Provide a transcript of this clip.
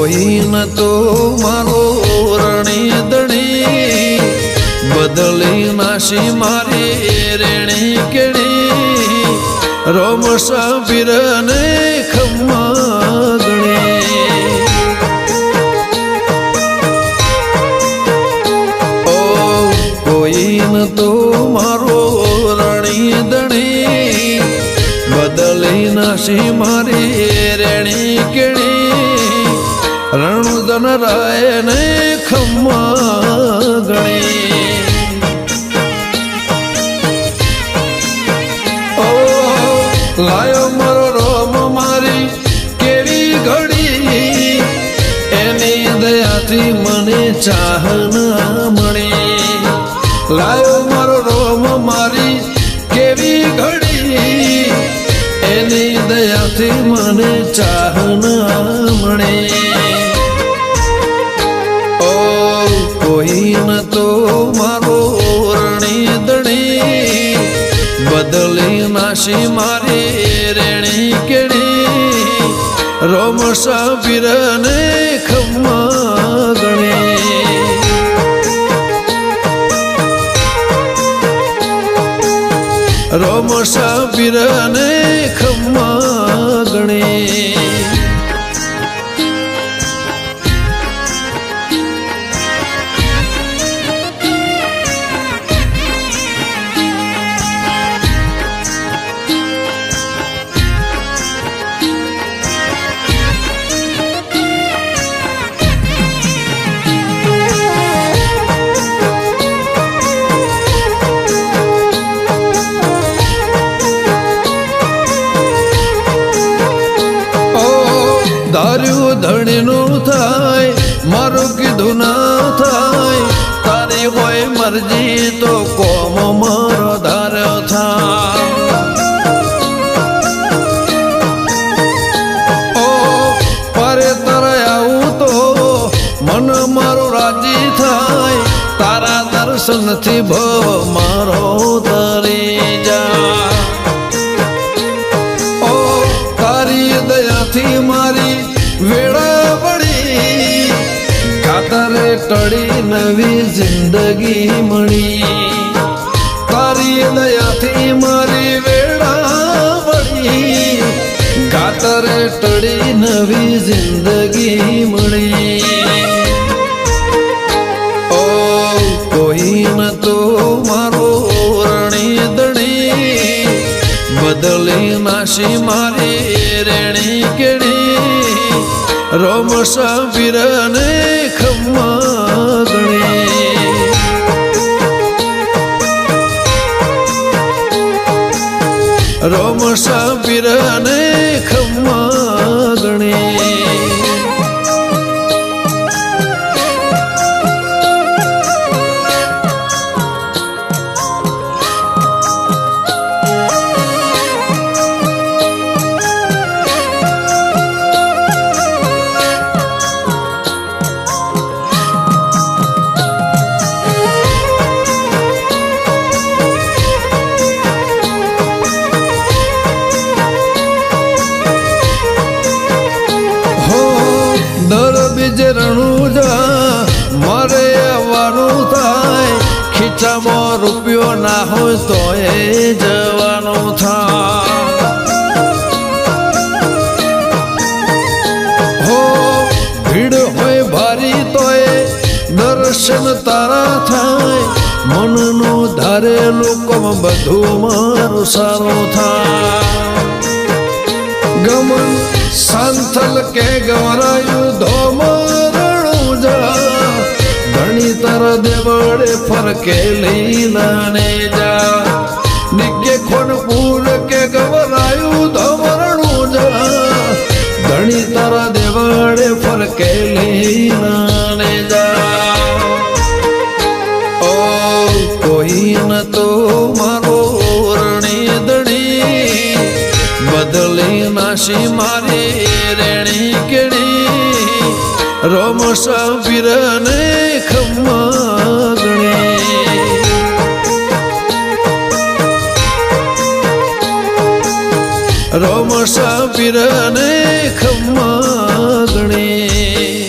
કોઈ ન તો મારો રણી દણી બદલી નાશી મારી રેણી કેણી રોમ સાબીર ને ખમ્મા ગણી ઓ કોઈ ન તો મારો રણી દણી બદલી નાશી મારી રેણી કેણી રણુદન રાય ને ખમ્મા ગણી લાયો મારો રોમ મારી કેવી ઘડી એની દયાથી મને ચાહના મળી લાયો મારો રોમ મારી કેવી ઘડી એની દયાથી મને ચાહના મળે ઓ કોઈ ન તો મારો રણી દણી બદલી નાશી મારી રેણી કેણી રોમ સાબીર ને ખમ્મા ગણી રોમ સાબીર ને ખમ્મા ગણી ધાર્યું ધણીનું થાય મારું કીધું ના થાય તારી હોય મરજી તો કોમ મારો ધાર્યો થાય ઓ પરે તારે આવું તો મન મારું રાજી થાય તારા દર્શનથી ભવ મારો તરી જા ઓ તારી દયાથી મારી વેળા પડી કાતરે ટળી નવી જિંદગી મળી તારી દયાથી મારી વેળા પડી કાતરે ટળી નવી જિંદગી મળી ઓ કોઈ ન તો મારો રણી દણી બદલી નાશી મારી રેણી કેણી રોમ સાબીર ને ખમ્મા ગણી રોમ સાબીર ને ખમ્મા ગણી બીજે રણુજા મારે આવવાનું થાય ખીચામાં રૂપિયો ના હોય તો એ જવાનું થાય હો ભીડ હોય ભારી તો એ દર્શન તારા થાય મનનું ધારેલું બધું મારું સારું થાય ગમન સાંથલ કે ગવરાયું ધોમરણું જા ધણી તારા દેવળે ફરકે લીલાને જા નિકે ખોનપુર કે ગવરાયું ધોમરણું જા ધણી તારા દેવળે ફરકે લીલાને જા ઓ કોઈ ન તો મારો રણી દણી બદલી નાશી મારી રેણી કેણી રોમ સાબીર ને ખમ્મા ગણી મુસાફિરને ખમ્મા ગણે